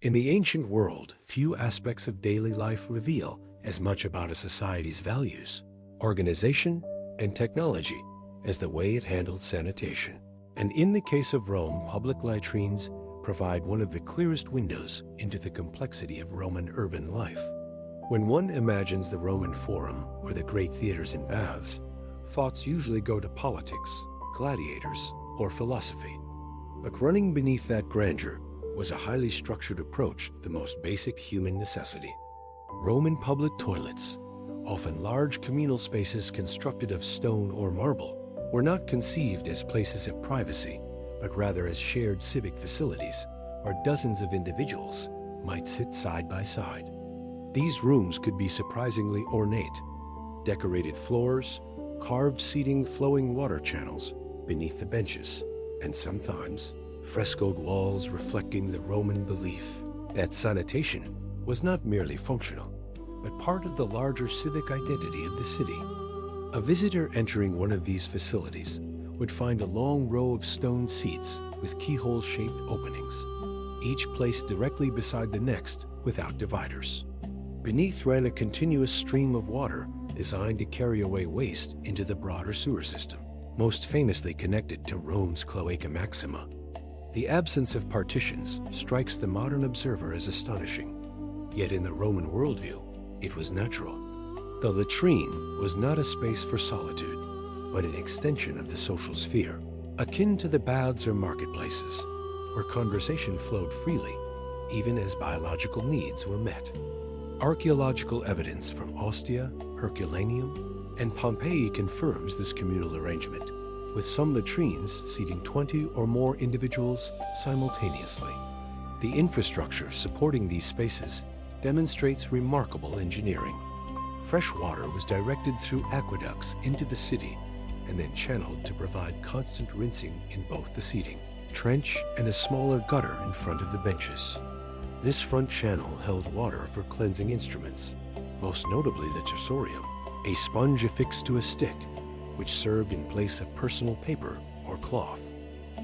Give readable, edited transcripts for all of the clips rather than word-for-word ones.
In the ancient world, few aspects of daily life reveal as much about a society's values, organization, and technology as the way it handled sanitation. And in the case of Rome, public latrines provide one of the clearest windows into the complexity of Roman urban life. When one imagines the Roman Forum or the great theaters and baths, thoughts usually go to politics, gladiators, or philosophy. But running beneath that grandeur was a highly structured approach to the most basic human necessity. Roman public toilets, often large communal spaces constructed of stone or marble, were not conceived as places of privacy, but rather as shared civic facilities where dozens of individuals might sit side by side. These rooms could be surprisingly ornate: decorated floors, carved seating, flowing water channels beneath the benches, and sometimes frescoed walls reflecting the Roman belief that sanitation was not merely functional, but part of the larger civic identity of the city. A visitor entering one of these facilities would find a long row of stone seats with keyhole-shaped openings, each placed directly beside the next without dividers. Beneath ran a continuous stream of water designed to carry away waste into the broader sewer system, most famously connected to Rome's Cloaca Maxima. The absence of partitions strikes the modern observer as astonishing, yet in the Roman worldview, it was natural. The latrine was not a space for solitude, but an extension of the social sphere, akin to the baths or marketplaces, where conversation flowed freely, even as biological needs were met. Archaeological evidence from Ostia, Herculaneum, and Pompeii confirms this communal arrangement, with some latrines seating 20 or more individuals simultaneously. The infrastructure supporting these spaces demonstrates remarkable engineering. Fresh water was directed through aqueducts into the city and then channeled to provide constant rinsing in both the seating trench and a smaller gutter in front of the benches. This front channel held water for cleansing instruments, most notably the tersorium, a sponge affixed to a stick, which served in place of personal paper or cloth.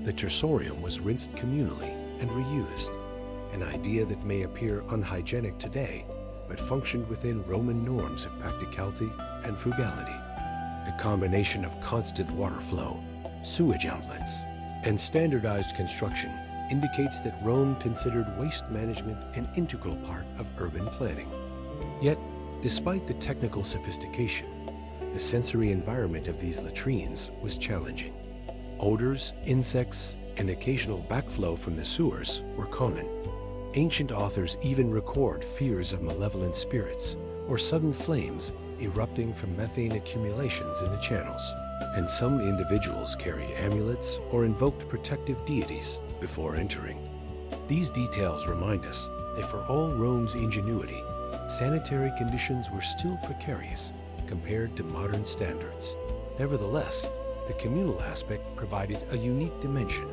The tersorium was rinsed communally and reused, an idea that may appear unhygienic today, but functioned within Roman norms of practicality and frugality. A combination of constant water flow, sewage outlets, and standardized construction indicates that Rome considered waste management an integral part of urban planning. Yet, despite the technical sophistication, the sensory environment of these latrines was challenging. Odors, insects, and occasional backflow from the sewers were common. Ancient authors even record fears of malevolent spirits or sudden flames erupting from methane accumulations in the channels, and some individuals carried amulets or invoked protective deities before entering. These details remind us that for all Rome's ingenuity, sanitary conditions were still precarious compared to modern standards. Nevertheless, the communal aspect provided a unique dimension.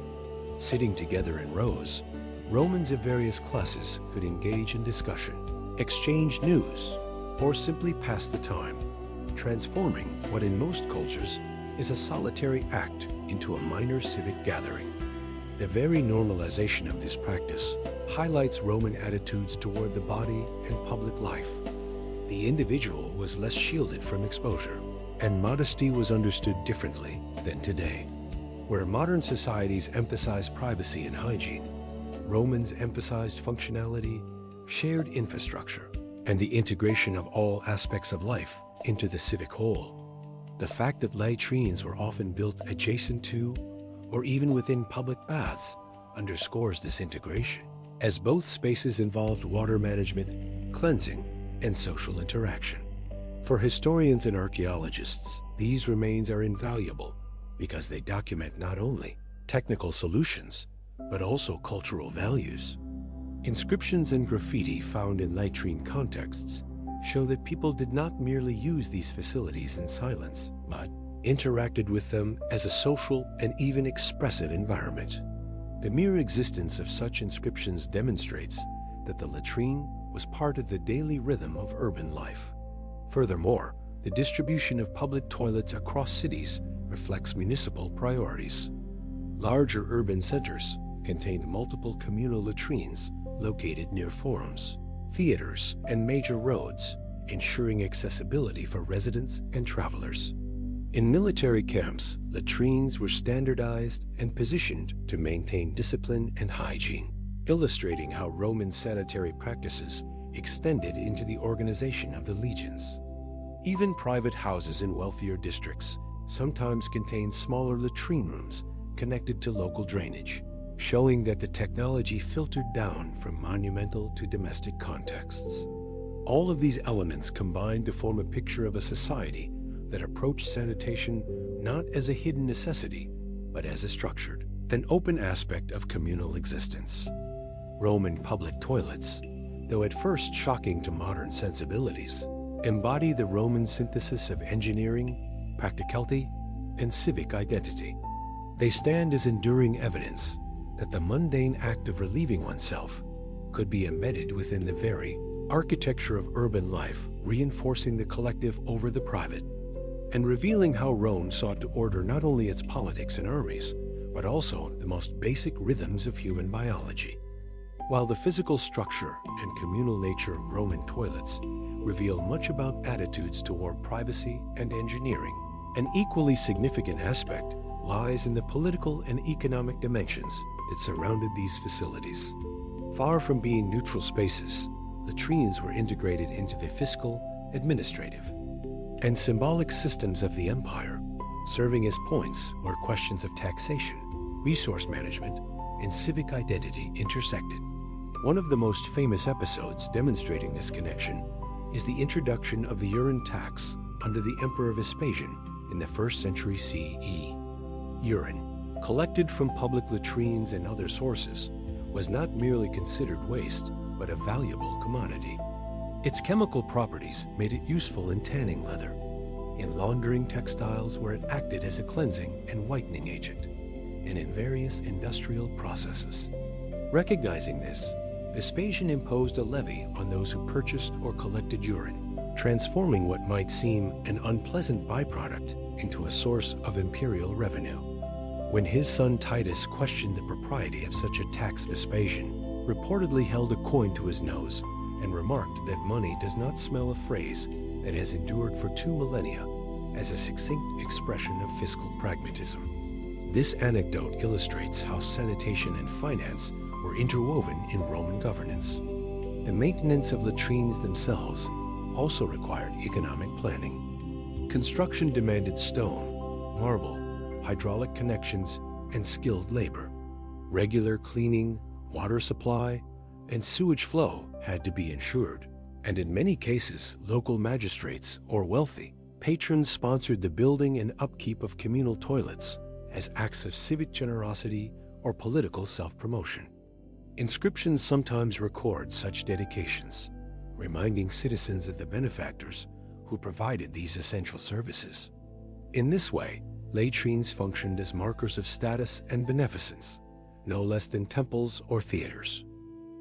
Sitting together in rows, Romans of various classes could engage in discussion, exchange news, or simply pass the time, transforming what in most cultures is a solitary act into a minor civic gathering. The very normalization of this practice highlights Roman attitudes toward the body and public life. The individual was less shielded from exposure, and modesty was understood differently than today. Where modern societies emphasize privacy and hygiene, Romans emphasized functionality, shared infrastructure, and the integration of all aspects of life into the civic whole. The fact that latrines were often built adjacent to or even within public baths underscores this integration, as both spaces involved water management, cleansing, and social interaction. For historians and archaeologists, these remains are invaluable because they document not only technical solutions, but also cultural values. Inscriptions and graffiti found in latrine contexts show that people did not merely use these facilities in silence, but interacted with them as a social and even expressive environment. The mere existence of such inscriptions demonstrates that the latrine was part of the daily rhythm of urban life. Furthermore, the distribution of public toilets across cities reflects municipal priorities. Larger urban centers contained multiple communal latrines located near forums, theaters, and major roads, ensuring accessibility for residents and travelers. In military camps, latrines were standardized and positioned to maintain discipline and hygiene, illustrating how Roman sanitary practices extended into the organization of the legions. Even private houses in wealthier districts sometimes contained smaller latrine rooms connected to local drainage, showing that the technology filtered down from monumental to domestic contexts. All of these elements combined to form a picture of a society that approached sanitation not as a hidden necessity, but as a structured, then open aspect of communal existence. Roman public toilets, though at first shocking to modern sensibilities, embody the Roman synthesis of engineering, practicality, and civic identity. They stand as enduring evidence that the mundane act of relieving oneself could be embedded within the very architecture of urban life, reinforcing the collective over the private, and revealing how Rome sought to order not only its politics and armies, but also the most basic rhythms of human biology. While the physical structure and communal nature of Roman toilets reveal much about attitudes toward privacy and engineering, an equally significant aspect lies in the political and economic dimensions that surrounded these facilities. Far from being neutral spaces, latrines were integrated into the fiscal, administrative, and symbolic systems of the empire, serving as points where questions of taxation, resource management, and civic identity intersected. One of the most famous episodes demonstrating this connection is the introduction of the urine tax under the Emperor Vespasian in the 1st century CE. Urine, collected from public latrines and other sources, was not merely considered waste, but a valuable commodity. Its chemical properties made it useful in tanning leather, in laundering textiles where it acted as a cleansing and whitening agent, and in various industrial processes. Recognizing this, Vespasian imposed a levy on those who purchased or collected urine, transforming what might seem an unpleasant byproduct into a source of imperial revenue. When his son Titus questioned the propriety of such a tax, Vespasian reportedly held a coin to his nose and remarked that money does not smell, a phrase that has endured for 2 millennia as a succinct expression of fiscal pragmatism. This anecdote illustrates how sanitation and finance were interwoven in Roman governance. The maintenance of latrines themselves also required economic planning. Construction demanded stone, marble, hydraulic connections, and skilled labor. Regular cleaning, water supply, and sewage flow had to be ensured, and in many cases, local magistrates or wealthy patrons sponsored the building and upkeep of communal toilets as acts of civic generosity or political self-promotion. Inscriptions sometimes record such dedications, reminding citizens of the benefactors who provided these essential services. In this way, latrines functioned as markers of status and beneficence, no less than temples or theaters.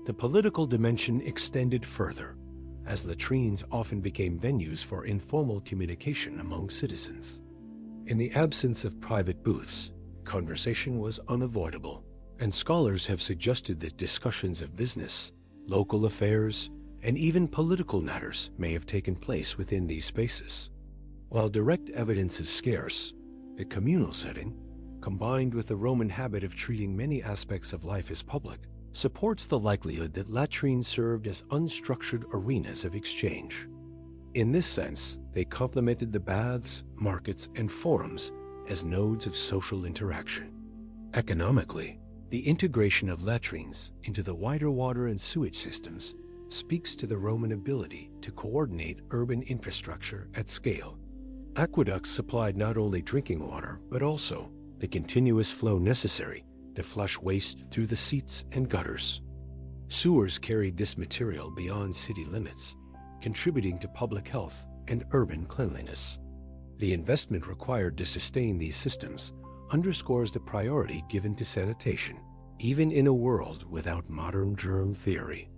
The political dimension extended further, as latrines often became venues for informal communication among citizens. In the absence of private booths, conversation was unavoidable, and scholars have suggested that discussions of business, local affairs, and even political matters may have taken place within these spaces. While direct evidence is scarce, the communal setting, combined with the Roman habit of treating many aspects of life as public, supports the likelihood that latrines served as unstructured arenas of exchange. In this sense, they complemented the baths, markets, and forums as nodes of social interaction. Economically, the integration of latrines into the wider water and sewage systems speaks to the Roman ability to coordinate urban infrastructure at scale. Aqueducts supplied not only drinking water, but also the continuous flow necessary to flush waste through the seats and gutters. Sewers carried this material beyond city limits, contributing to public health and urban cleanliness. The investment required to sustain these systems underscores the priority given to sanitation, even in a world without modern germ theory.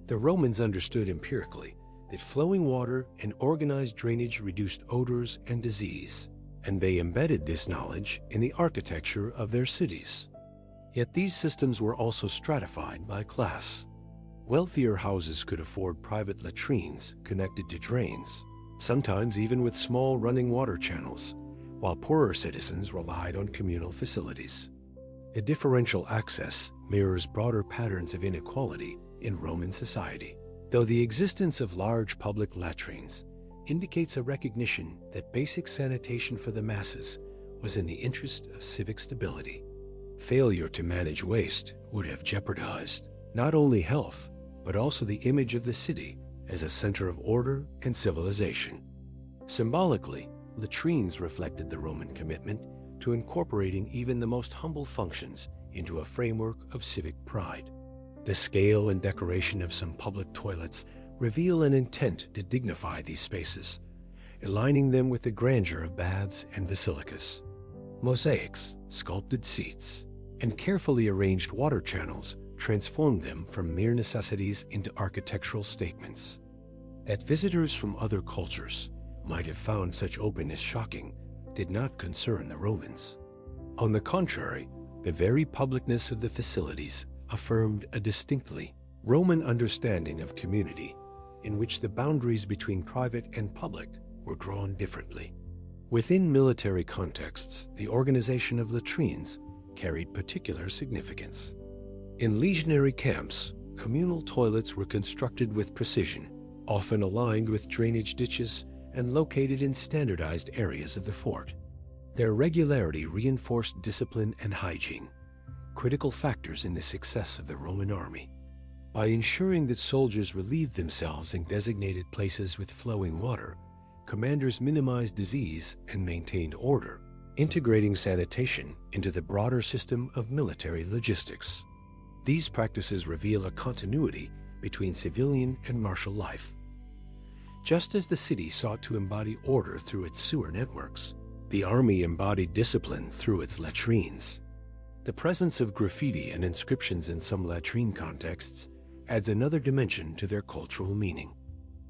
The Romans understood empirically that flowing water and organized drainage reduced odors and disease, and they embedded this knowledge in the architecture of their cities. Yet these systems were also stratified by class. Wealthier houses could afford private latrines connected to drains, sometimes even with small running water channels, while poorer citizens relied on communal facilities. The differential access mirrors broader patterns of inequality in Roman society, though the existence of large public latrines indicates a recognition that basic sanitation for the masses was in the interest of civic stability. Failure to manage waste would have jeopardized not only health, but also the image of the city as a center of order and civilization. Symbolically, latrines reflected the Roman commitment to incorporating even the most humble functions into a framework of civic pride. The scale and decoration of some public toilets reveal an intent to dignify these spaces, aligning them with the grandeur of baths and basilicas. Mosaics, sculpted seats, and carefully arranged water channels transformed them from mere necessities into architectural statements. That visitors from other cultures might have found such openness shocking did not concern the Romans. On the contrary, the very publicness of the facilities affirmed a distinctly Roman understanding of community, in which the boundaries between private and public were drawn differently. Within military contexts, the organization of latrines carried particular significance. In legionary camps, communal toilets were constructed with precision, often aligned with drainage ditches and located in standardized areas of the fort. Their regularity reinforced discipline and hygiene, critical factors in the success of the Roman army. By ensuring that soldiers relieved themselves in designated places with flowing water, commanders minimized disease and maintained order, integrating sanitation into the broader system of military logistics. These practices reveal a continuity between civilian and martial life. Just as the city sought to embody order through its sewer networks, the army embodied discipline through its latrines. The presence of graffiti and inscriptions in some latrine contexts adds another dimension to their cultural meaning.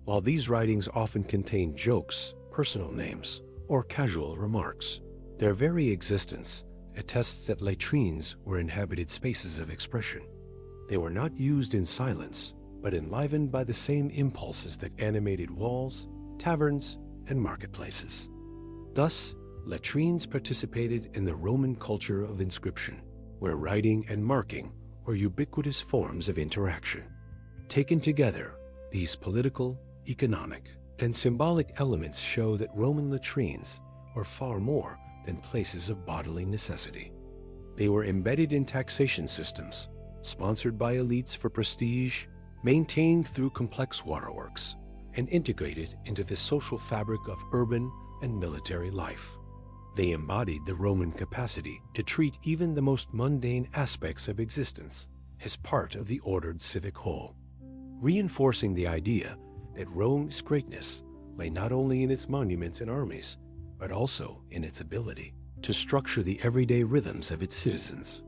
While these writings often contain jokes, personal names, or casual remarks, their very existence attests that latrines were inhabited spaces of expression. They were not used in silence, but enlivened by the same impulses that animated walls, taverns, and marketplaces. Thus, latrines participated in the Roman culture of inscription, where writing and marking were ubiquitous forms of interaction. Taken together, these political, economic, and symbolic elements show that Roman latrines were far more than places of bodily necessity. They were embedded in taxation systems, sponsored by elites for prestige, maintained through complex waterworks, and integrated into the social fabric of urban and military life. They embodied the Roman capacity to treat even the most mundane aspects of existence as part of the ordered civic whole, reinforcing the idea that Rome's greatness lay not only in its monuments and armies, but also in its ability to structure the everyday rhythms of its citizens.